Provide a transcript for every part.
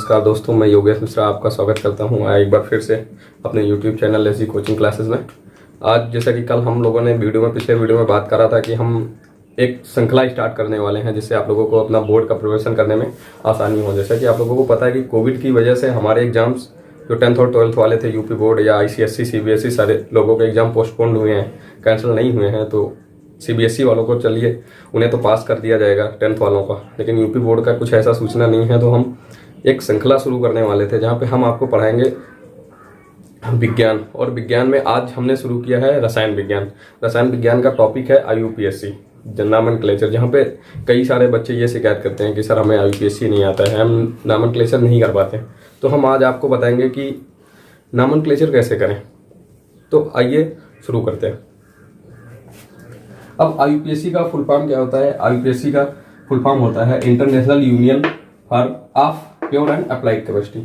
नमस्कार दोस्तों, मैं योगेश मिश्रा आपका स्वागत करता हूं एक बार फिर से अपने YouTube channel lazy coaching classes में। आज जैसा कि कल हम लोगों ने पिछले वीडियो में बात करा था कि हम एक श्रृंखला स्टार्ट करने वाले हैं जिससे आप लोगों को अपना बोर्ड का प्रिपरेशन करने में आसानी हो। जैसा कि आप लोगों को पता है कि कोविड की वजह से हमारे एग्जाम्स जो 10th और 12th वाले थे यूपी बोर्ड या ICSE CBSE सारे लोगों के एग्जाम पोस्टपोन्ड हुए हैं, कैंसिल नहीं हुए हैं। तो CBSE वालों को चलिए उन्हें तो पास कर दिया जाएगा 10th वालों का, लेकिन यूपी बोर्ड का कुछ ऐसा सूचना नहीं है। तो हम एक श्रृंखला शुरू करने वाले थे जहाँ पे हम आपको पढ़ाएंगे विज्ञान, और विज्ञान में आज हमने शुरू किया है रसायन विज्ञान। रसायन विज्ञान का टॉपिक है IUPAC नॉमेनक्लेचर, जहाँ पे कई सारे बच्चे ये शिकायत करते हैं कि सर हमें IUPAC नहीं आता है, हम नॉमेनक्लेचर नहीं कर पाते। तो हम आज आपको बताएंगे कि नॉमेनक्लेचर कैसे करें। तो आइए शुरू करते हैं। अब IUPAC का फुल फॉर्म क्या होता है? IUPAC का फुल फॉर्म होता है international union of pure and applied chemistry.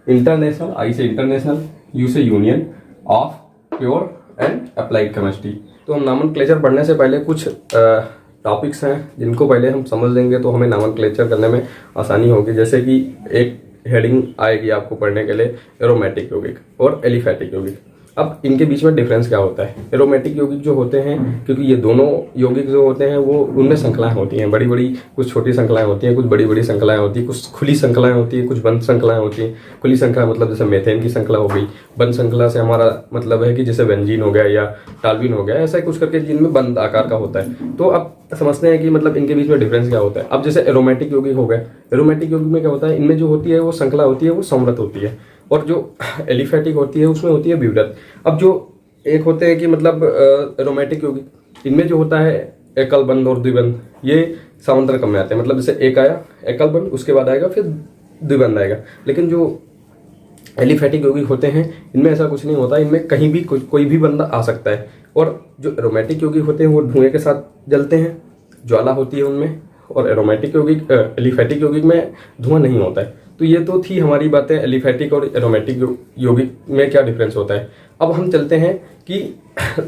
International, I से इंटरनेशनल, यू से union, of pure and applied chemistry. तो हम नॉमेनक्लेचर पढ़ने से पहले कुछ टॉपिक्स हैं जिनको पहले हम समझ लेंगे तो हमें नॉमेनक्लेचर करने में आसानी होगी। जैसे कि एक हेडिंग आएगी आपको पढ़ने के लिए एरोमेटिक यौगिक और एलिफेटिक यौगिक। अब इनके बीच में डिफरेंस क्या होता है? एरोमेटिक यौगिक जो होते हैं, क्योंकि ये दोनों यौगिक जो होते हैं वो उनमें श्रृंखलाएं होती हैं, बड़ी बड़ी, कुछ छोटी श्रृंखलाएं होती हैं, कुछ बड़ी बड़ी श्रृंखलाएं होती हैं, कुछ खुली श्रृंखलाएं होती हैं, कुछ बंद श्रृंखलाएं होती हैं। खुली श्रृंखला मतलब जैसे मेथेन की श्रृंखला हो गई। बंद श्रृंखला से हमारा मतलब है कि जैसे बेंजीन हो गया या टाल्विन हो गया, ऐसा कुछ करके जिनमें बंद आकार का होता है। तो अब समझते हैं कि मतलब इनके बीच में डिफरेंस क्या होता है। अब जैसे एरोमेटिक यौगिक हो गए, एरोमेटिक यौगिक में क्या होता है, इनमें जो होती है वो श्रृंखला होती है वो समृत होती है, और जो एलिफेटिक होती है उसमें होती है विवृत। अब जो एक होते हैं कि मतलब एरोमेटिक यौगिक, इनमें जो होता है एकल बंध और द्विबंध, ये समांतर क्रम में आते हैं। मतलब जैसे एक आया एकल बंध, उसके बाद आएगा फिर द्विबंध आएगा। लेकिन जो एलिफेटिक यौगिक होते हैं इनमें ऐसा कुछ नहीं होता, इनमें कहीं भी कोई भी बंध आ सकता है। और जो एरोमेटिक यौगिक होते हैं वो धुएं के साथ जलते हैं, ज्वाला होती है उनमें, और एरोमेटिक यौगिक एलिफेटिक यौगिक में धुआं नहीं होता है। तो ये तो थी हमारी बातें एलिफेटिक और एरोमेटिक यौगिक में क्या डिफरेंस होता है। अब हम चलते हैं कि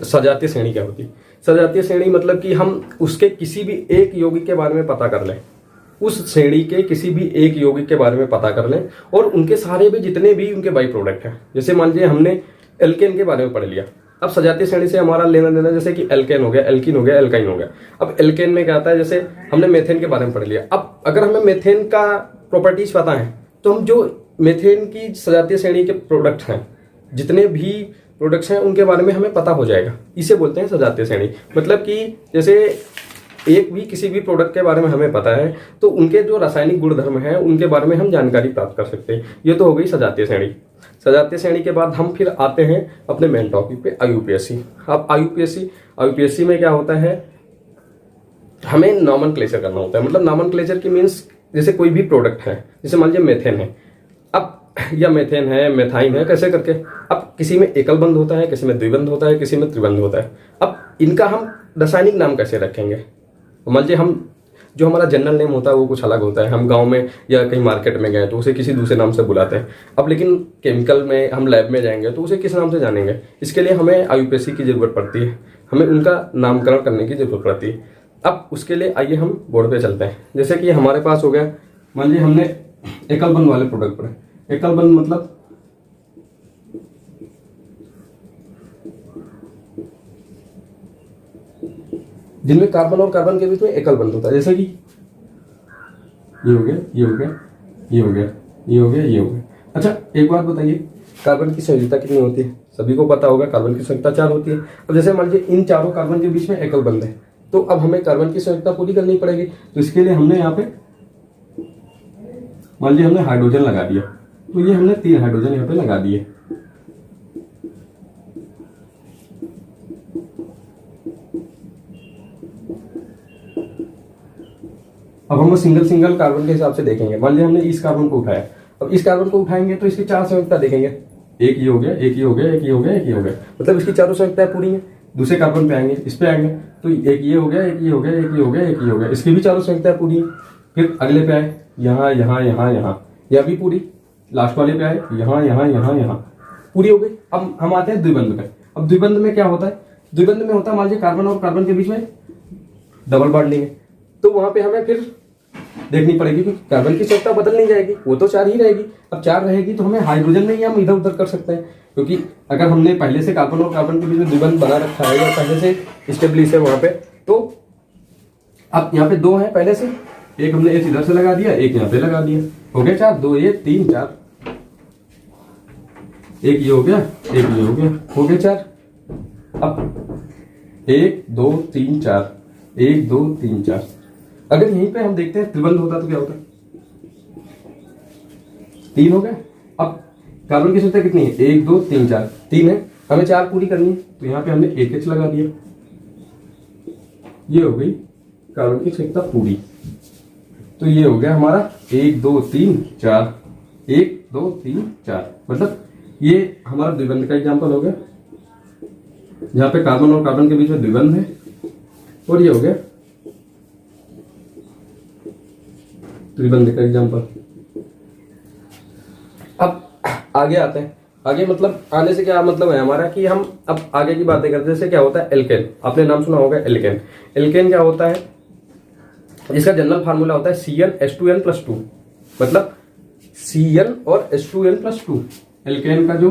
सजातीय श्रेणी क्या होती है। सजातीय श्रेणी मतलब कि हम उसके किसी भी एक यौगिक के बारे में पता कर लें, उस श्रेणी के किसी भी एक यौगिक के बारे में पता कर लें, और उनके सारे भी जितने भी उनके बाई प्रोडक्ट हैं। जैसे मान लीजिए हमने एल्केन के बारे में पढ़ लिया। अब सजातीय श्रेणी से हमारा लेना देना जैसे कि एल्केन हो गया, एल्कीन हो गया, एल्काइन हो गया। अब एल्केन में क्या आता है, जैसे हमने मेथेन के बारे में पढ़ लिया। अब अगर हमें मेथेन का प्रॉपर्टीज पता है तो हम जो मेथेन की सजातीय श्रेणी के प्रोडक्ट हैं, जितने भी प्रोडक्ट्स हैं उनके बारे में हमें पता हो जाएगा। इसे बोलते हैं सजातीय श्रेणी। मतलब कि जैसे एक भी किसी भी प्रोडक्ट के बारे में हमें पता है तो उनके जो रासायनिक गुणधर्म हैं उनके बारे में हम जानकारी प्राप्त कर सकते हैं। ये तो हो गई सजातीय श्रेणी। सजातीय श्रेणी के बाद हम फिर आते हैं अपने मेन टॉपिक पे IUPAC। अब IUPAC में क्या होता है, हमें नॉमेनक्लेचर करना होता है। मतलब नॉमेनक्लेचर की मीन्स जैसे कोई भी प्रोडक्ट है, जैसे मान लीजिए मेथेन है, अब या मेथेन है, मेथाइन है, कैसे करके। अब किसी में एकल बंध होता है, किसी में द्विबंध होता है, किसी में त्रिबंध होता है। अब इनका हम रासायनिक नाम कैसे रखेंगे? मान लीजिए हम जो हमारा जनरल नेम होता है वो कुछ अलग होता है। हम गांव में या कहीं मार्केट में गए तो उसे किसी दूसरे नाम से बुलाते हैं। अब लेकिन केमिकल में हम लैब में जाएंगे तो उसे किस नाम से जानेंगे? इसके लिए हमें IUPAC की जरूरत पड़ती है, हमें उनका नामकरण करने की जरूरत पड़ती है। अब उसके लिए आइए हम बोर्ड पे चलते हैं। जैसे कि हमारे पास हो गया, मान लीजिए हमने एकल बंध वाले प्रोडक्ट पढ़े। एकल बंध मतलब जिनमें कार्बन और कार्बन के बीच में एकल बंध होता है। जैसे कि ये हो गया, ये हो गया, ये हो गया, ये हो गया, ये हो गया। अच्छा एक बात बताइए, कार्बन की संयोजकता कितनी होती है? सभी को पता होगा कार्बन की संयोजकता 4 होती है। अब जैसे मान लीजिए इन चारों कार्बन के बीच में एकल बंध है, तो अब हमें कार्बन की संयोजकता पूरी करनी पड़ेगी। तो इसके लिए हमने यहाँ पे मान लीजिए हमने हाइड्रोजन लगा दिया, तो ये हमने 3 हाइड्रोजन यहाँ पे लगा दिए। अब हम सिंगल कार्बन के हिसाब से देखेंगे। मान लीजिए हमने इस कार्बन को उठाया, अब इस कार्बन को उठाएंगे तो इसकी 4 संयोजकता देखेंगे। एक ये हो गया, एक ये हो गया, एक ये हो गया, एक ये हो गया, मतलब इसकी चारों संयोजकताएं पूरी है। दूसरे कार्बन पे आएंगे, इस पे आएंगे तो एक ये हो गया, एक ये हो गया, एक ये हो गया, एक ये हो गया, इसकी भी चारों संयोजकताएं पूरी है। फिर अगले पे आए, यहाँ यहाँ यहाँ यहाँ, यह भी पूरी। लास्ट वाले पे आए, यहाँ यहाँ यहाँ यहाँ, पूरी हो गई। अब हम आते हैं द्विबंध पे। अब द्विबंध में क्या होता है? द्विबंध में होता है मान लीजिए कार्बन और कार्बन के बीच में डबल बॉन्डिंग है, तो वहां पे हमें फिर देखनी पड़ेगी, क्योंकि कार्बन की संख्या बदल नहीं जाएगी, वो तो 4 ही रहेगी। अब 4 रहेगी तो हमें हाइड्रोजन में ही हम इधर उधर कर सकते हैं, क्योंकि अगर हमने पहले से कार्बन और कार्बन के बीच में द्विबंध बना रखा है या पहले से स्टेब्लिश है वहां पे, तो अब यहाँ पे 2 है पहले से, एक हमने एच इधर से लगा दिया, एक यहाँ पे लगा दिया, हो गया 4, 2 ये 3 4, एक ये हो गया, एक ये हो गया 4। अब 1 2 3 4, 1 2 3 4। अगर यहीं पे हम देखते हैं त्रिबंध होता तो क्या होता, 3 हो गया। अब कार्बन की संख्या कितनी है, 1 2 3 4, 3 है, हमें 4 पूरी करनी है, तो यहाँ पे हमने एक एच लगा दिया, ये हो गई कार्बन की संख्या पूरी। तो ये हो गया हमारा 1 2 3 4, 1 2 3 4, मतलब ये हमारा द्विबंध का एग्जाम्पल हो गया, जहां पे कार्बन और कार्बन के बीच में द्विबंध है, और ये हो गया त्रिबंध का एग्जाम्पल। अब आगे आते हैं, आगे मतलब आने से क्या मतलब है हमारा कि हम अब आगे की बातें करते हैं। जैसे क्या होता है एल्केन, आपने नाम सुना होगा एल्केन। एल्केन क्या होता है, इसका जनरल फार्मूला होता है CnH2n+2, मतलब Cn और H2n+2। एल्केन का जो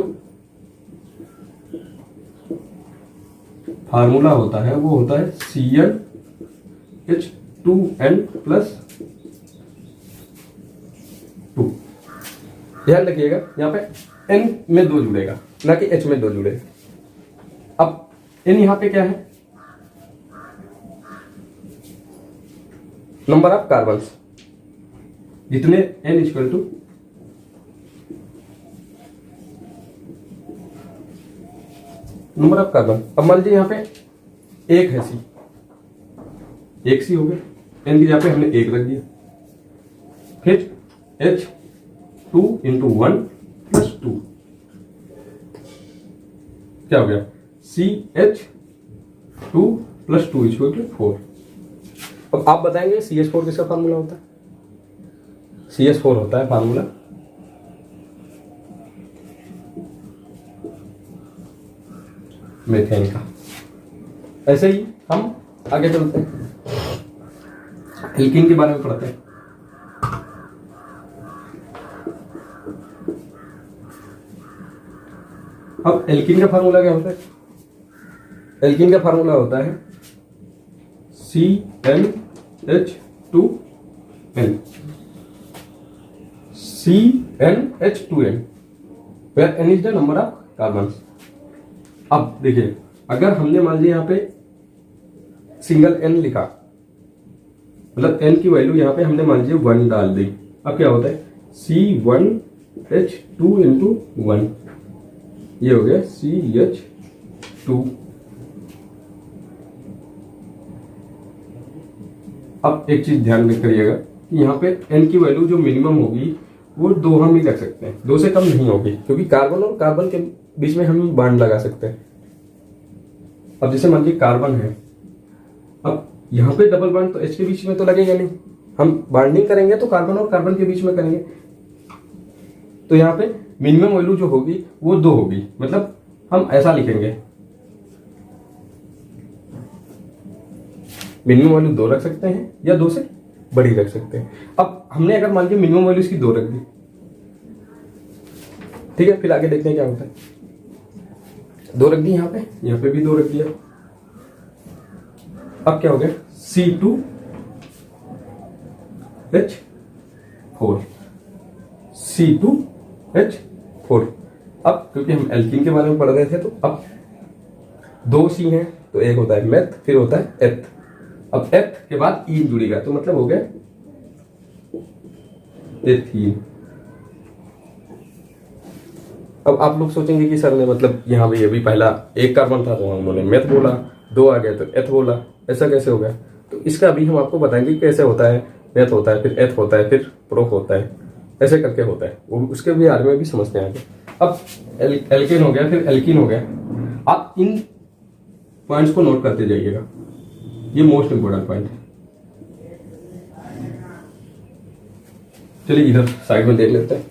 फार्मूला होता है वो होता है CnH2n+2। ध्यान रखिएगा यहाँ पे N में 2 जुड़ेगा, ना कि H में 2 जुड़ेगा। अब N यहाँ पे क्या है, नंबर ऑफ कार्बन, जितने N equal to number of carbon. अब मान लीजिए यहाँ पे एक है सी, एक सी हो गया, N की जगह पे हमने 1 रख दिया, फिर H2 इंटू 1+2 क्या हो गया, CH2+2 इक्वल टू 4। अब आप बताएंगे CH4 किसका फार्मूला होता है, CH4 होता है फार्मूला मीथेन का। ऐसे ही हम आगे चलते हैं, एल्कीन के बारे में पढ़ते हैं। अब एल्कीन का फार्मूला क्या होता है, एल्कीन का फार्मूला होता है CnH2n, CnH2n, where n is the number of carbons। अब देखिए अगर हमने मान लिया यहाँ पे सिंगल n लिखा, मतलब n की वैल्यू यहाँ पे हमने मान लीजिए 1 डाल दी, अब क्या होता है C1H2 इंटू 1, ये हो गया CH2। अब एक चीज ध्यान में करिएगा कि यहाँ पे n की वैल्यू जो मिनिमम होगी वो 2 हम ही रख सकते हैं, 2 से कम नहीं होगी, क्योंकि कार्बन और कार्बन के बीच में हम बॉन्ड लगा सकते हैं। अब जैसे मान लीजिए कार्बन है, अब यहाँ पे डबल बॉन्ड तो H के बीच में तो लगेगा नहीं, हम बॉन्डिंग करेंगे तो कार्बन और कार्बन के बीच में करेंगे, तो यहाँ पे मिनिमम वैल्यू जो होगी वो 2 होगी, मतलब हम ऐसा लिखेंगे, मिनिमम वैल्यू 2 रख सकते हैं या 2 से बड़ी रख सकते हैं। अब हमने अगर मान लीजिए मिनिमम वैल्यू इसकी 2 रख दी, ठीक है, फिर आगे देखते हैं क्या होता है। 2 रख दी, यहाँ पे भी 2 रख दिया, अब क्या हो गया C2H4, C2H4। अब क्योंकि हम एल्कीन के बारे में पढ़ रहे थे, तो अब 2 C हैं तो एक होता है मेथ, फिर होता है एथ। अब एथ के बाद ईन जुड़ेगा, तो मतलब हो गया एथीन। अब आप लोग सोचेंगे कि सर ने मतलब यहाँ पे ये भी पहला एक कार्बन था तो उन्होंने मेथ बोला, 2 आ गया तो एथ बोला, ऐसा कैसे हो गया? तो इसका अभी हम आपको बताएंगे कैसे होता है, मेथ होता है, फिर एथ होता है, फिर प्रो होता है, ऐसे करके होता है, वो उसके भी बारे में भी समझते हैं आगे। अब एल्केन हो गया, फिर एल्कीन हो गया। आप इन पॉइंट्स को नोट करते जाइएगा, ये मोस्ट इंपोर्टेंट पॉइंट है। चलिए इधर साइड में देख लेते हैं।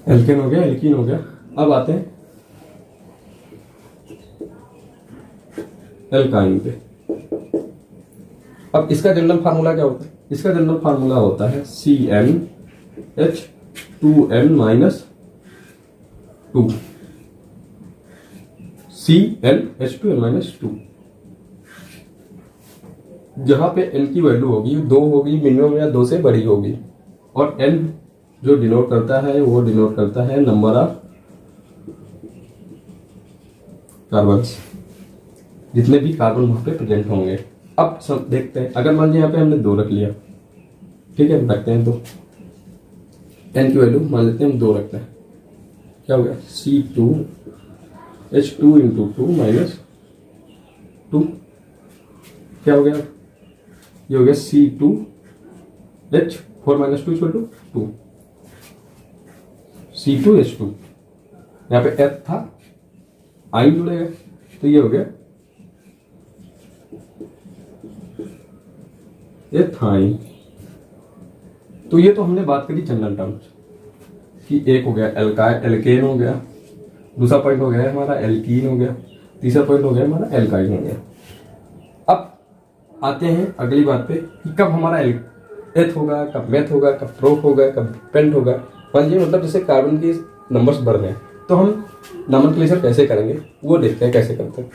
एल्केन हो गया, एल्कीन हो गया। अब आते हैं एल्काइन पे। अब इसका जनरल फार्मूला क्या होता है? इसका जनरल फार्मूला होता है CnH2n-2 CnH2n-2। जहां पे n की वैल्यू होगी 2 होगी मिनिमम या 2 से बड़ी होगी, और n जो डिनोट करता है वो डिनोट करता है नंबर ऑफ कार्बन्स, जितने भी कार्बन वहां पे प्रेजेंट होंगे। अब सब देखते हैं, अगर मान लीजिए यहाँ पे हमने 2 रख लिया, ठीक है, रखते हैं 2, n की वैल्यू मान लेते हैं हम 2 रखते हैं, क्या हो गया C2H2 - 2, क्या हो गया, ये हो गया C2H4 - 2 = 2 C2H2। यहाँ पे H था, आइन जुड़ेगा, तो ये हो गया एथाइन। तो ये तो हमने बात करी जनरल टर्म्स कि एक हो गया एल्केन हो गया, दूसरा पॉइंट हो गया हमारा एल्कीन हो गया, तीसरा पॉइंट हो गया हमारा एल्काइन हो गया। अब आते हैं अगली बात पे कि कब हमारा एथ होगा, कब मेथ होगा, कब प्रोप होगा, कब पेंट होगा। मान लीजिए मतलब जैसे कार्बन के नंबर्स बढ़ रहे हैं तो हम नॉमेनक्लेचर कैसे करेंगे वो देखते हैं कैसे करते हैं।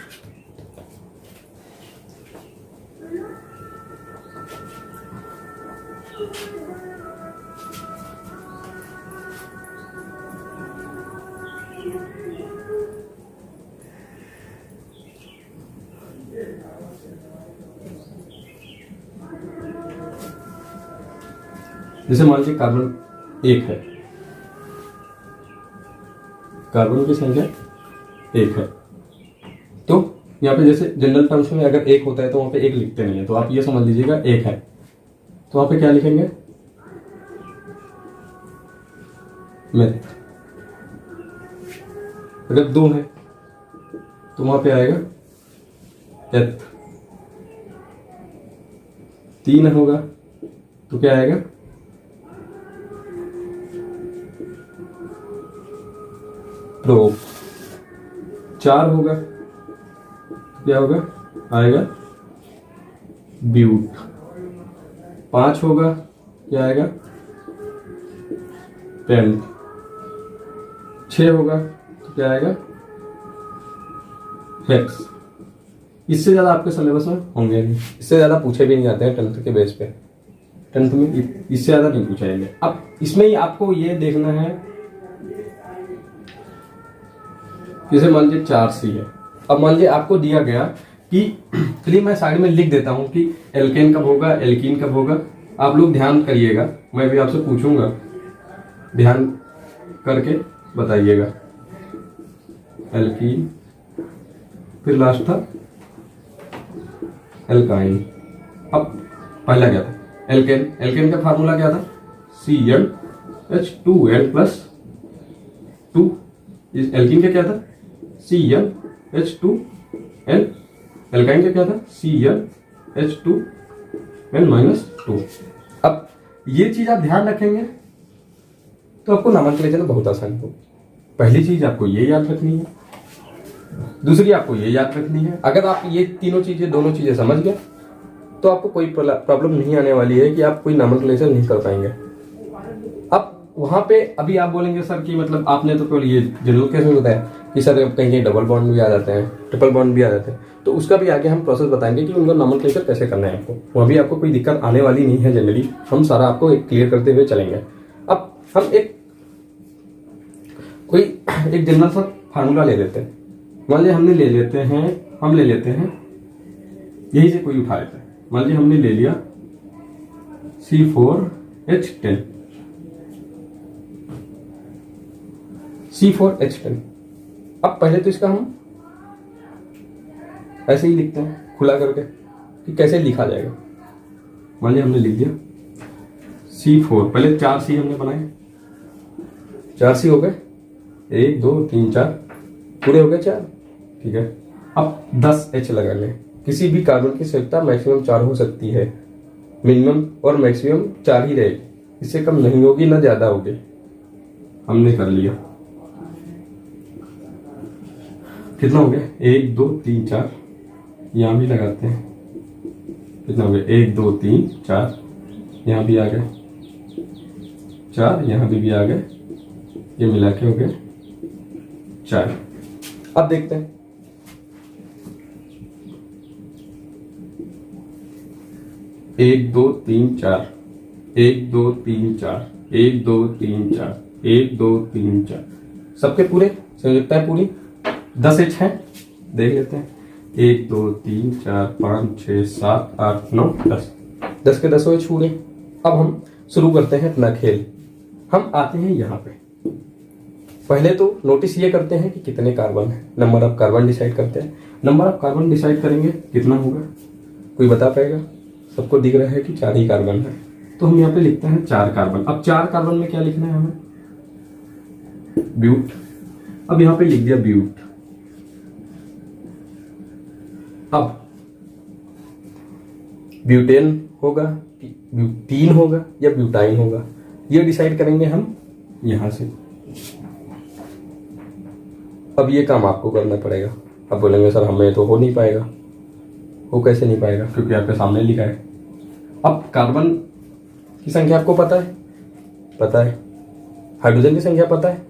जैसे मान लीजिए कार्बन 1 है, कार्बन की संख्या 1 है, तो यहाँ पे जैसे जनरल टर्म्स में अगर 1 होता है तो वहां पे 1 लिखते नहीं है, तो आप ये समझ लीजिएगा 1 है, तो वहां पे क्या लिखेंगे मेथ। अगर 2 है तो वहां पे आएगा एथ, 3 होगा तो क्या आएगा प्रोप, 4 होगा तो क्या होगा आएगा ब्यूट, 5 होगा क्या आएगा पेंट, 6 होगा तो क्या आएगा हेक्स। इससे ज्यादा आपके सिलेबस में होंगे नहीं, इससे ज्यादा पूछे भी नहीं जाते हैं 10th के बेस पे, 10th में इससे ज्यादा नहीं पूछाएंगे। अब इसमें ही आपको ये देखना है, जैसे मान लीजिए 4C है, अब मान लीजिए आपको दिया गया कि चलिए मैं साइड में लिख देता हूं कि एल्केन कब होगा, एल्कीन कब होगा। आप लोग ध्यान करिएगा, मैं भी आपसे पूछूंगा, ध्यान करके बताइएगा। एल्कीन, फिर लास्ट था एल्काइन। अब पहला क्या था एल्केन, एल्केन का फार्मूला क्या था CnH2n+2। इस एल्कीन का क्या था CnH2n, एल्काइन का क्या था CnH2n-2। अब ये चीज आप ध्यान रखेंगे तो आपको नॉमेनक्लेचर बहुत आसान हो। पहली चीज आपको ये याद रखनी है, दूसरी आपको ये याद रखनी है। अगर आप ये तीनों चीजें, दोनों चीजें समझ गए तो आपको कोई प्रॉब्लम नहीं आने वाली है कि आप कोई नॉमेनक्लेचर नहीं कर पाएंगे। अब वहां पे अभी आप बोलेंगे सर कि मतलब आपने तो केवल ये जनरल केस में बताया कि सर कहीं कहीं डबल बॉन्ड भी आ जाते हैं, ट्रिपल बॉन्ड भी आ जाते हैं, तो उसका भी आगे हम प्रोसेस बताएंगे कि उनका नॉमेनक्लेचर कैसे करना है आपको। वहाँ भी आपको कोई दिक्कत आने वाली नहीं है, जनरली हम सारा आपको क्लियर करते हुए चलेंगे। अब हम एक जनरल सा फार्मूला ले लेते हैं। मान लीजिए हम ले लेते हैं यही से कोई उठा लेते हैं। मान लीजिए हमने ले लिया C4H10, C4H10। अब पहले तो इसका हम ऐसे ही लिखते हैं खुला करके कि कैसे लिखा जाएगा। मान लीजिए हमने लिख दिया C4, पहले 4C हमने बनाए, 4C हो गए, 1 2 3 4 पूरे हो गए 4, ठीक है। अब 10H लगा लें। किसी भी कार्बन की संयुक्ता मैक्सिमम 4 हो सकती है, मिनिमम और मैक्सिमम 4 ही रहेगी, इससे कम नहीं होगी ना ज्यादा होगी। हमने कर लिया। कितना हो गया? 1 2 3 4, यहाँ भी लगाते हैं। कितना हो गया? 1 2 3 4, यहाँ भी आ गए 4, यहाँ भी आ गए, ये मिला के हो गए 4। अब देखते हैं, एक दो तीन चार, 1 2 3 4, 1 2 3 4, 1 2 3 4, सबके पूरे संयुक्ताएं पूरी 10 एच हैं। देख लेते हैं, 1 2 3 4 5 6 7 8 9 10, 10 के 10 एच पूरे। अब हम शुरू करते हैं अपना खेल। हम आते हैं यहाँ पे, पहले तो नोटिस ये करते हैं कि कितने कार्बन है, नंबर ऑफ कार्बन डिसाइड करते हैं। नंबर ऑफ कार्बन डिसाइड करेंगे, कितना होगा कोई बता पाएगा? सबको दिख रहा है कि 4 ही कार्बन है, तो हम यहाँ पे लिखते हैं 4 कार्बन। अब 4 कार्बन में क्या लिखना है हमें? ब्यूट। अब यहाँ पे लिख दिया ब्यूट। अब ब्यूटेन होगा, ब्यूटीन होगा या ब्यूटाइन होगा, ये डिसाइड करेंगे हम यहां से। अब ये काम आपको करना पड़ेगा। अब बोलेंगे सर हमें तो हो नहीं पाएगा। वो कैसे नहीं पाएगा? क्योंकि आपके सामने लिखा है। अब कार्बन की संख्या आपको पता है? पता है। हाइड्रोजन की संख्या पता है?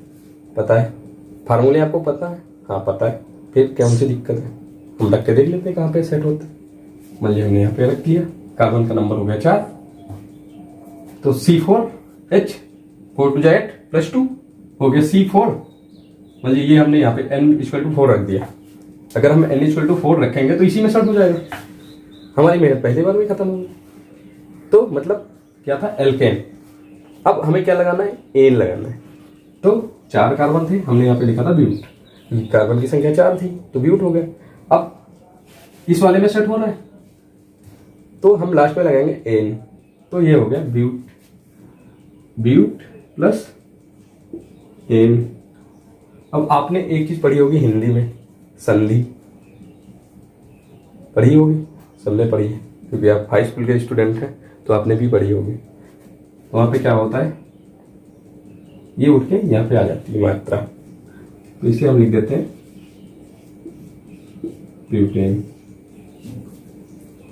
पता है। फार्मूले आपको पता है? हाँ पता है। फिर कौन सी दिक्कत है? हम रख के देख लेते हैं कहाँ पे सेट होता है। मान लीजिए हमने यहाँ पे रख दिया, कार्बन का नंबर हो गया 4, तो C4H 4 2 8 + 2 हो गया C4। मान लीजिए ये हमने यहाँ पे N=4 रख दिया। अगर हम N=4 रखेंगे तो इसी में सेट हो जाएगा, हमारी मेहनत पहली बार में खत्म होगी। तो मतलब क्या था? एल्केन। अब हमें क्या लगाना है? एन लगाना है। तो 4 कार्बन थे, हमने यहाँ पे लिखा था ब्यूट। कार्बन की संख्या 4 थी तो ब्यूट हो गया। अब इस वाले में सेट हो रहा है तो हम लास्ट में लगाएंगे एन, तो ये हो गया ब्यूट। ब्यूट प्लस एन। अब आपने एक चीज पढ़ी होगी हिंदी में, संधि पढ़ी होगी, सबने पढ़ी है क्योंकि आप हाई स्कूल के स्टूडेंट हैं, तो आपने भी पढ़ी होगी। वहां पे क्या होता है, ये उठ के यहाँ पे आ जाती है मात्रा, तो इसे हम लिख देते हैं ब्यूटेन।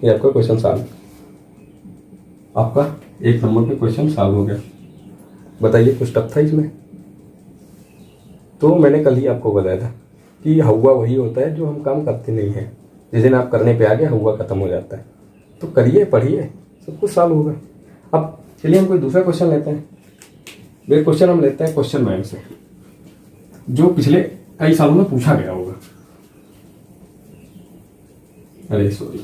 ये आपका क्वेश्चन सॉल्व, आपका 1 नंबर पे क्वेश्चन सॉल्व हो गया। बताइए कुछ टफ था इसमें? तो मैंने कल ही आपको बताया था कि हवा वही होता है जो हम काम करते नहीं हैं। जिस दिन आप करने पे आ गए हवा खत्म हो जाता है। तो करिए, पढ़िए, सब कुछ सॉल्व होगा। अब चलिए हम कोई दूसरा क्वेश्चन लेते हैं। वे क्वेश्चन हम लेते हैं क्वेश्चन बैंक से, जो पिछले कई सालों में पूछा गया होगा। अरे सॉरी,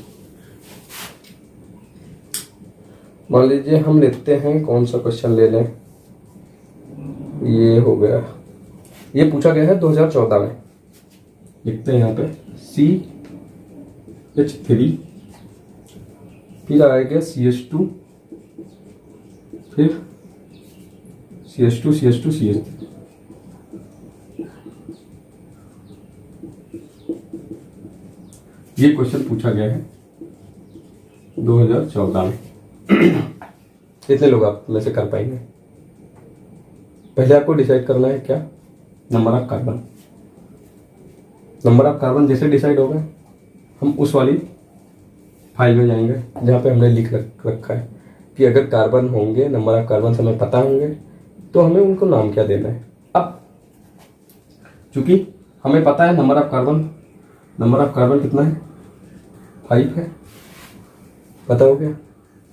मान लीजिए हम लेते हैं, कौन सा क्वेश्चन ले लें? ये हो गया, ये पूछा गया है 2014 में। लिखते हैं यहाँ पे CH3, फिर आएगा CH2, फिर CH2 CH2 CH3। ये क्वेश्चन पूछा गया है 2014 में। कितने लोग आप में से कर पाएंगे? पहले आपको डिसाइड करना है क्या? Number of carbon. Number of carbon जैसे डिसाइड होगा हम उस वाली फाइल में जाएंगे जहाँ पे हमने लिख रखा है कि अगर कार्बन होंगे, नंबर ऑफ कार्बन हमें पता होंगे, तो हमें उनको नाम क्या देना है। अब चूंकि हमें पता है नंबर ऑफ कार्बन कितना है? 5 है, पता हो गया।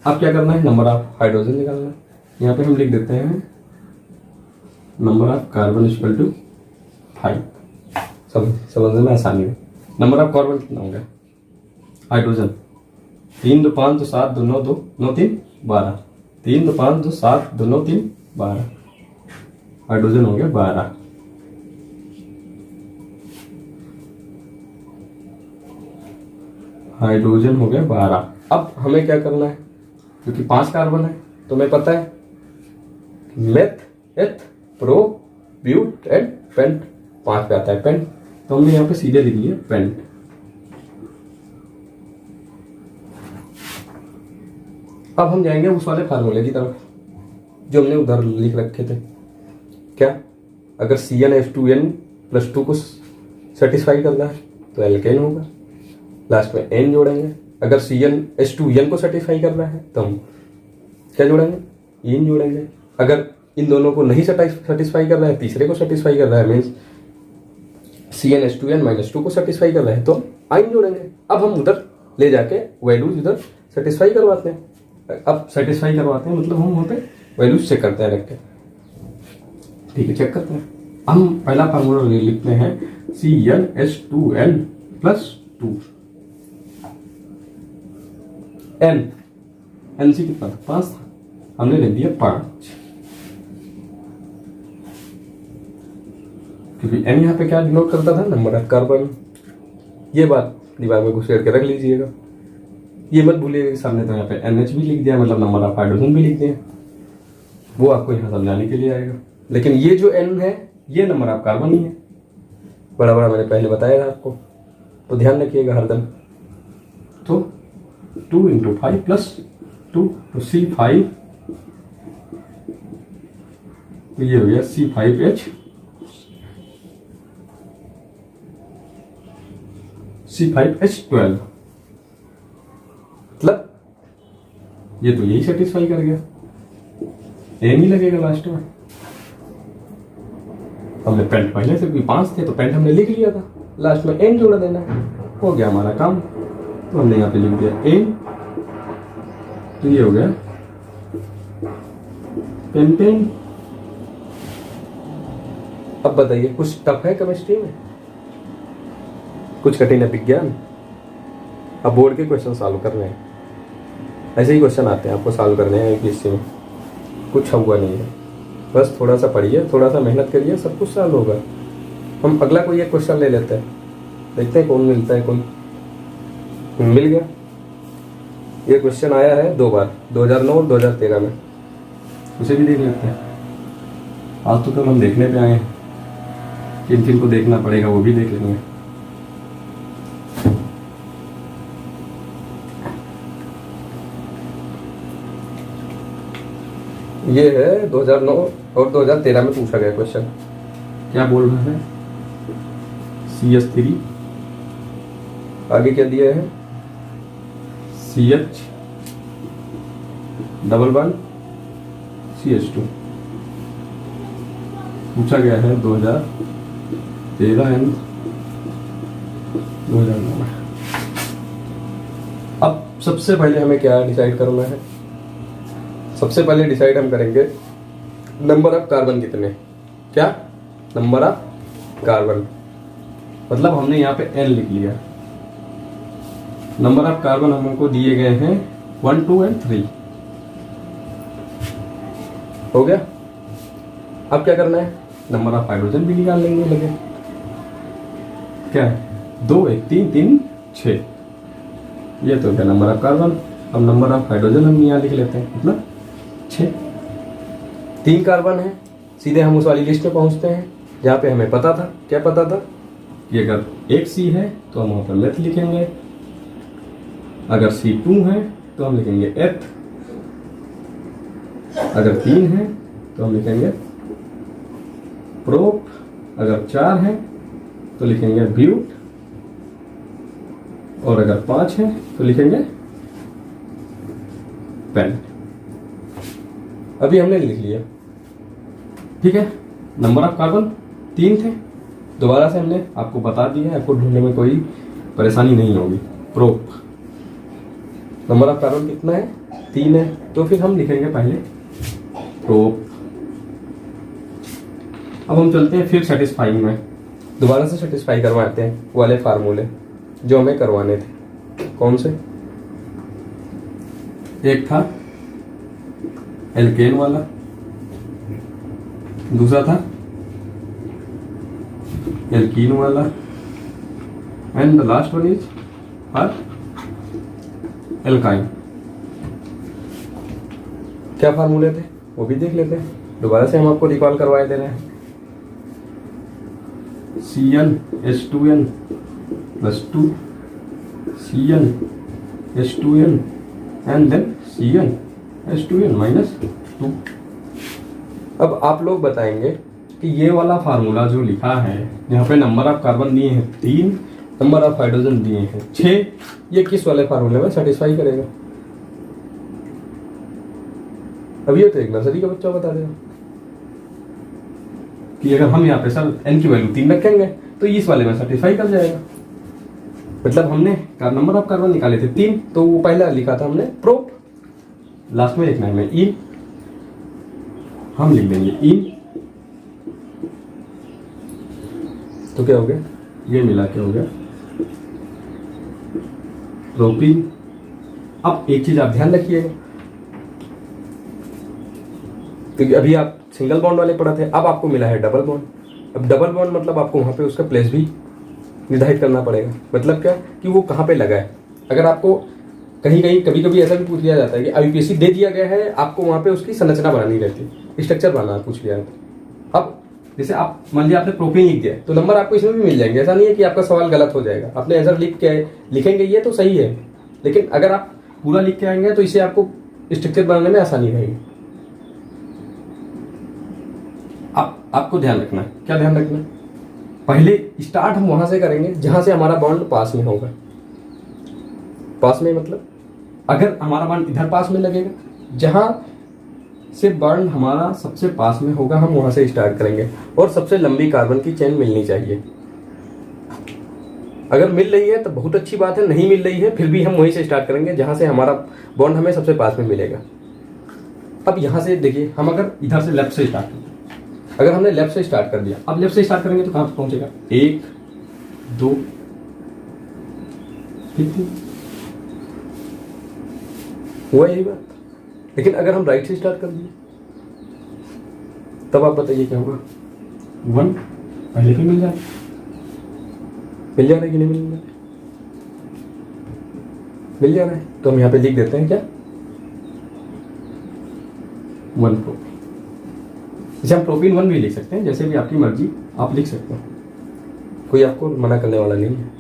अब क्या करना है? नंबर ऑफ हाइड्रोजन निकालना है। यहाँ पे हम लिख देते हैं नंबर ऑफ कार्बन = 5। समझने में आसानी है। नंबर ऑफ कार्बन कितना हो गया? हाइड्रोजन 3 2 5 2 7 2 9 2 9 3 12, 3 2 5 2 7 2 9 3 12, हाइड्रोजन हो गया 12। हाइड्रोजन हो गया 12। अब हमें क्या करना है? क्योंकि 5 कार्बन है तो हमें पता है मेथ, एथ, प्रो, ब्यूट एंड पेंट। 5 पे आता है पेंट, तो हमने यहाँ पे सीधे लिख लिया पेंट। अब हम जाएंगे उस वाले फार्मूले की तरफ जो हमने उधर लिख रखे थे। क्या? अगर CnH2n प्लस 2 को सेटिस्फाई करना है तो एल्केन होगा, लास्ट में N जोड़ेंगे। अगर CnH2n को सेटिस्फाई करना है तो हम क्या जोड़ेंगे, इन जोड़ेंगे। अगर इन दोनों को नहीं सेटिस्फाई कर रहा है, तीसरे को सेटिस्फाई कर रहा है, मीन्स CnH2n माइनस 2 को सेटिस्फाई कर रहा है तो आइन जोड़ेंगे। अब हम उधर ले जाके वैल्यूज उधर सेटिस्फाई करवाते हैं। अब सेटिस्फाई करवाते हैं मतलब हम वहाँ पे वैल्यूज चेक करते हैं रख के, ठीक है, चेक करते हैं। हम पहला फार्मूला लिखते हैं CnH2n प्लस 2 N से कितना था, 5 था, हमने लिख दिया 5, क्योंकि N यहाँ पे क्या डिनोट करता था, नंबर ऑफ कार्बन। ये बात दिमाग में घुसेड़ के रख लीजिएगा, ये मत भूलिएगा कि सामने तो यहाँ पे NH भी लिख दिया, मतलब नंबर ऑफ हाइड्रोजन भी लिख दिया, वो आपको यहाँ समझाने के लिए आएगा। लेकिन ये जो N है ये नंबर ऑफ कार्बन ही है, बड़ा बड़ा मैंने पहले बताया था आपको, तो ध्यान रखिएगा हरदम। तो 2 × 5 + 2 तो C5, तो ये हो गया C5H C5H12, मतलब ये तो यही सेटिस्फाई कर गया, N ही लगेगा लास्ट में। हमने पेंट पहले से भी 5 थे तो पेंट हमने लिख लिया था, लास्ट में N जोड़ देना, हो गया हमारा काम। तो हमने यहाँ पे लिख दिया N, तो ये हो गया पेंटेन। अब बताइए कुछ टफ है केमिस्ट्री में, कुछ कठिन है विज्ञान। अब बोर्ड के क्वेश्चन सॉल्व करने हैं, ऐसे ही क्वेश्चन आते हैं आपको सॉल्व करने हैं यूपीएससी में, कुछ हुआ नहीं है, बस थोड़ा सा पढ़िए, थोड़ा सा मेहनत करिए, सब कुछ सॉल्व होगा। हम अगला कोई एक क्वेश्चन ले लेते हैं, देखते हैं कौन मिलता है। कोई मिल गया, ये क्वेश्चन आया है 2 बार, 2009 और 2013 में, उसे भी देख लेते हैं। आज तो हम देखने पे आए हैं, किन किन को देखना पड़ेगा वो भी देख लेंगे। ये है 2009 और 2013 में पूछा गया क्वेश्चन। क्या बोल रहा है, CH3, आगे क्या दिया है CH डबल बॉन्ड CH2, पूछा गया है 2013 एंड 2009 में। अब सबसे पहले हमें क्या डिसाइड करना है, सबसे पहले डिसाइड हम करेंगे नंबर ऑफ कार्बन कितने, क्या नंबर ऑफ कार्बन, मतलब हमने यहाँ पे N लिख लिया। नंबर ऑफ कार्बन हमको दिए गए हैं 1, 2 और 3, हो गया। अब क्या करना है, नंबर ऑफ हाइड्रोजन भी निकाल लेंगे लगे, क्या है 2, 1, 3, 3, 6, ये तो क्या नंबर ऑफ कार्बन। अब नंबर ऑफ हाइड्रोजन हम यहाँ लिख लेते हैं, मतलब 6, 3 कार्बन है, सीधे हम उस वाली लिस्ट में पहुंचते हैं जहाँ पे हमें पता था, क्या पता था कि अगर एक C है तो हम वहाँ पर मेथ लिखेंगे, अगर C2 है तो हम लिखेंगे एथ, अगर 3 है तो हम लिखेंगे प्रोप, अगर 4 है तो लिखेंगे ब्यूट, और अगर 5 है तो लिखेंगे पेंट। अभी हमने लिख लिया, ठीक है। नंबर ऑफ कार्बन 3 थे, दोबारा से हमने आपको बता दिया, आपको ढूंढने में कोई परेशानी नहीं होगी। प्रोप नंबर ऑफ कार्बन कितना है, 3 है, तो फिर हम लिखेंगे पहले प्रोप। अब हम चलते हैं फिर सेटिस्फाइंग में, दोबारा से सेटिस्फाई करवाते हैं वाले फार्मूले जो हमें करवाने थे। कौन से, एक था एल्केन वाला, दूसरा था एल्कीन वाला, and the last one is alkyne. क्या फार्मूले थे वो भी देख लेते हैं, दोबारा से हम आपको रिकॉल करवाए दे रहे हैं। CnH2n plus 2, CnH2n and then CnH2n minus 2। अब आप लोग बताएंगे कि ये वाला फार्मूला जो लिखा है, यहाँ पे नंबर ऑफ कार्बन दिए हैं 3, नंबर ऑफ हाइड्रोजन दिए हैं 6, ये किस वाले फार्मूले में सेटिस्फाई करेगा? अब ये तो एक नर्सरी का बच्चा बता देगा कि अगर हम यहाँ पे सर n की वैल्यू 3 रखेंगे तो इस वाले में सेटिस्फाई कर जाएगा। मतलब हमने नंबर ऑफ कार्बन निकाले थे 3, तो वो पहला लिखा था हमने प्रोप, लास्ट में लिखना है हमें इन, हम लिख देंगे इन, तो क्या हो गया, ये मिला के हो गया प्रोपीन। अब एक चीज आप ध्यान रखिएगा, क्योंकि अभी आप सिंगल बॉन्ड वाले पढ़ा थे, अब आपको मिला है डबल बॉन्ड। अब डबल बॉन्ड मतलब आपको वहां पे उसका प्लेस भी निर्धारित करना पड़ेगा। मतलब क्या कि वो कहाँ पे लगा है। अगर आपको कहीं कहीं कभी कभी ऐसा भी पूछ लिया जाता है कि आईपीएससी दे दिया गया है, आपको वहां पे उसकी संरचना बनानी रहती, स्ट्रक्चर बनाना पूछ लिया जाता। अब जैसे आप मान लिया आपने प्रोपीन लिख दिया तो नंबर आपको इसमें भी मिल जाएंगे। ऐसा नहीं है कि आपका सवाल गलत हो जाएगा। आपने आंसर लिखेंगे ये तो सही है, लेकिन अगर आप पूरा लिख के आएंगे तो इससे आपको स्ट्रक्चर बनाने में आसानी रहेगी। आपको ध्यान रखना है, क्या ध्यान रखना है, पहले स्टार्ट हम वहां से करेंगे जहां से हमारा बॉन्ड पास में होगा। पास में मतलब अगर हमारा बॉन्ड इधर पास में लगेगा, जहां से बॉन्ड हमारा सबसे पास में होगा हम वहां से स्टार्ट करेंगे। और सबसे लंबी कार्बन की चेन मिलनी चाहिए। अगर मिल रही है तो बहुत अच्छी बात है, नहीं मिल रही है फिर भी हम वहीं से स्टार्ट करेंगे जहां से हमारा बॉन्ड हमें सबसे पास में मिलेगा। अब यहां से देखिए, हम अगर इधर से लेफ्ट से स्टार्ट करें, अगर हमने लेफ्ट से स्टार्ट कर दिया, अब लेफ्ट से स्टार्ट करेंगे तो कहां पहुंचेगा, 1 2 3, हुआ यही बात। लेकिन अगर हम राइट से स्टार्ट कर दिए तब आप बताइए क्या होगा, 1 पहले भी मिल जाए, मिल जा रहा है कि नहीं मिल रहा है, मिल जा रहा है। तो हम यहाँ पे लिख देते हैं क्या, 1 प्रोपीन। जैसे हम प्रोपीन 1 भी लिख सकते हैं, जैसे भी आपकी मर्जी आप लिख सकते हैं, कोई आपको मना करने वाला नहीं है।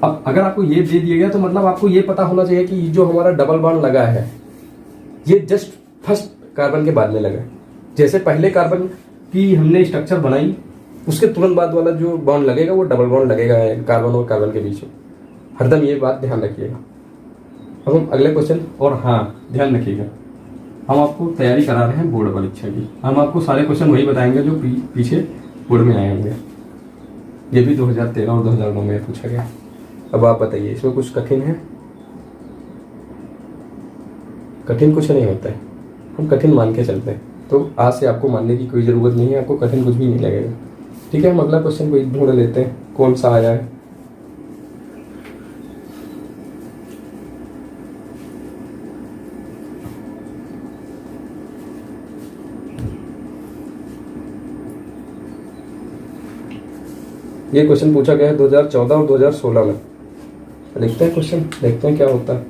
अब अगर आपको ये दे दिया गया तो मतलब आपको ये पता होना चाहिए कि जो हमारा डबल बॉन्ड लगा है ये जस्ट फर्स्ट कार्बन के बाद में लगा है। जैसे पहले कार्बन की हमने स्ट्रक्चर बनाई, उसके तुरंत बाद वाला जो बॉन्ड लगेगा वो डबल बॉन्ड लगेगा कार्बन और कार्बन के बीच में। हरदम ये बात ध्यान रखिएगा। अब हम अगले क्वेश्चन, और हाँ ध्यान रखिएगा हम आपको तैयारी करा रहे हैं बोर्ड परीक्षा की। हम आपको सारे क्वेश्चन वही बताएंगे जो पीछे बोर्ड में आए होंगे। ये भी 2013 और 2009 में पूछा गया। अब आप बताइए इसमें कुछ कठिन है? कठिन कुछ नहीं होता है, हम कठिन मान के चलते हैं। तो आज से आपको मानने की कोई ज़रूरत नहीं है, आपको कठिन कुछ भी नहीं लगेगा। ठीक है, हम अगला क्वेश्चन को ढूंढ लेते हैं कौन सा आया है। ये क्वेश्चन पूछा गया है 2014 और 2016 में। देखते हैं क्वेश्चन, देखते हैं क्या होता है।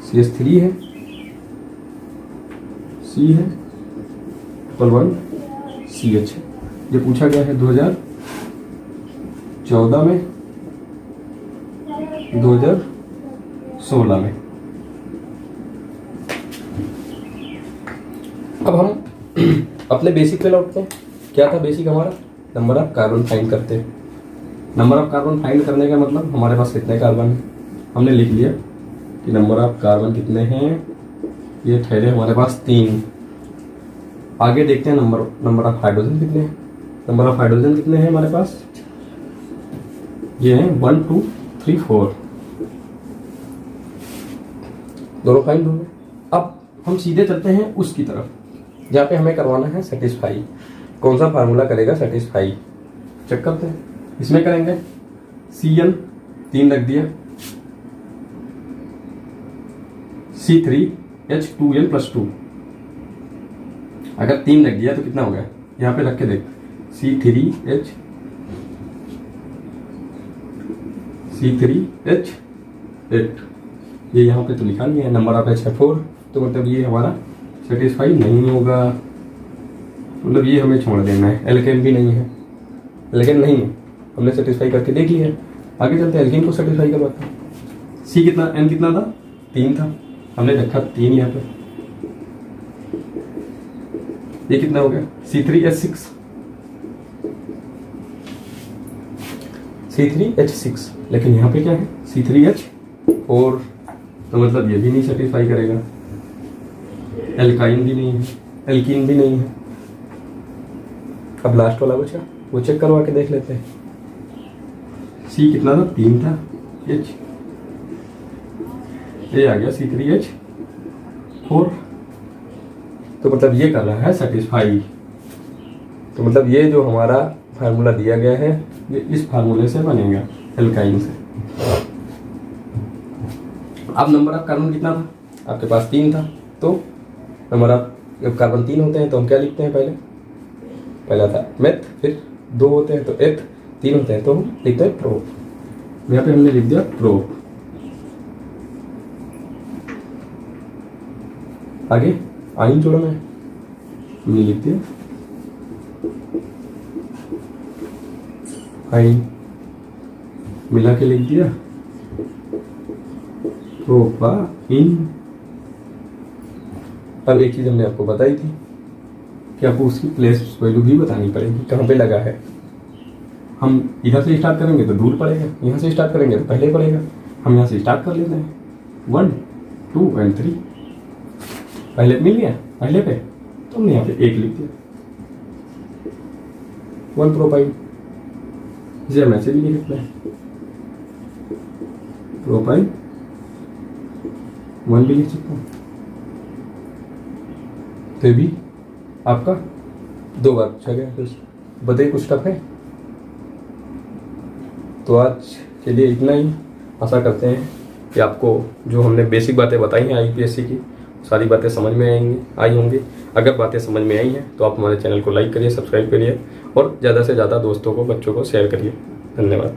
CH3 है, C है, 1 CH है। ये पूछा गया है 2014 में, 2016 में। अब हम अपने बेसिक पे लौटते हैं। क्या था बेसिक हमारा? नंबर ऑफ कार्बन फाइंड करते हैं। नंबर ऑफ कार्बन फाइंड करने का मतलब हमारे पास कितने कार्बन हैं, हमने लिख लिया कि नंबर ऑफ कार्बन कितने हैं। ये ठहरे हमारे पास 3। आगे देखते हैं नंबर ऑफ हाइड्रोजन कितने हैं। नंबर ऑफ हाइड्रोजन कितने हैं हमारे पास? ये हैं 1 2 3 4, दोनों फाइंड हो गए। अब हम सीधे चलते हैं उसकी तरफ जहाँ पे हमें करवाना है सेटिस्फाई। कौन सा फार्मूला करेगा सेटिस्फाई, चेक करते हैं। इसमें करेंगे Cn 3 रख दिया, C3H2n+2। अगर 3 रख दिया तो कितना हो गया, यहाँ पे रख के देख, C3H8, ये यहाँ पे तो लिखा नहीं है। नंबर ऑफ H है 4, तो मतलब ये हमारा सेटिस्फाई नहीं होगा, मतलब ये हमें छोड़ देना है। एल्केन भी नहीं है, एल्केन नहीं है, हमने सेटिस्फाई करके देख लिया। आगे चलते हैं, एल्केन को सेटिस्फाई करवाते हैं। C कितना, N कितना था? 3 था, हमने रखा 3 यहाँ पे। ये कितना हो गया C3H6, C3H6, लेकिन यहाँ पे क्या है C3H4, तो मतलब ये भी नहीं सेटिस्फाई करेगा। एल्काइन भी नहीं है, एल्कीन भी नहीं है। अब लास्ट वाला बचा, वो चेक करवा के देख लेते हैं। C कितना था 3 था, H ये आ गया C3H4, तो मतलब ये कर रहा है सेटिस्फाई। तो मतलब ये जो हमारा फार्मूला दिया गया है ये इस फार्मूले से बनेगा, एल्काइन से। अब नंबर ऑफ कार्बन कितना था, आपके पास 3 था, तो नंबर ऑफ, जब कार्बन 3 होते हैं तो हम क्या लिखते हैं, पहला था मेथ, फिर 2 होते हैं तो एथ, 3 होते हैं तो हम लिखते हैं प्रोप। यहाँ पे हमने लिख दिया प्रोप। आगे आइन जोड़ना है, हमने लिख दिया आइन, मिला के लिख दिया प्रोपाइन। अब एक चीज हमने आपको बताई थी कि आपको उसकी प्लेस वैल्यू भी बतानी पड़ेगी, कहाँ पे लगा है। हम इधर से स्टार्ट करेंगे तो दूर पड़ेगा, यहाँ से स्टार्ट करेंगे तो पहले पड़ेगा। हम यहाँ से स्टार्ट कर लेते हैं, 1 2 और 3, पहले मिल गया, पहले पे तो हमने यहाँ पे 1 लिख दिया, 1 प्रोपाइन। इसे हम ऐसे भी लिख सकते हैं, प्रोपाइन 1 भी लिख सकते हैं। तो भी आपका 2 बार पूछा गया, तो बताइए कुछ टफ है। तो आज के लिए इतना ही। आशा करते हैं कि आपको जो हमने बेसिक बातें बताई हैं IUPAC की, सारी बातें समझ में आई होंगी। अगर बातें समझ में आई हैं तो आप हमारे चैनल को लाइक करिए, सब्सक्राइब करिए और ज़्यादा से ज़्यादा दोस्तों को, बच्चों को शेयर करिए। धन्यवाद।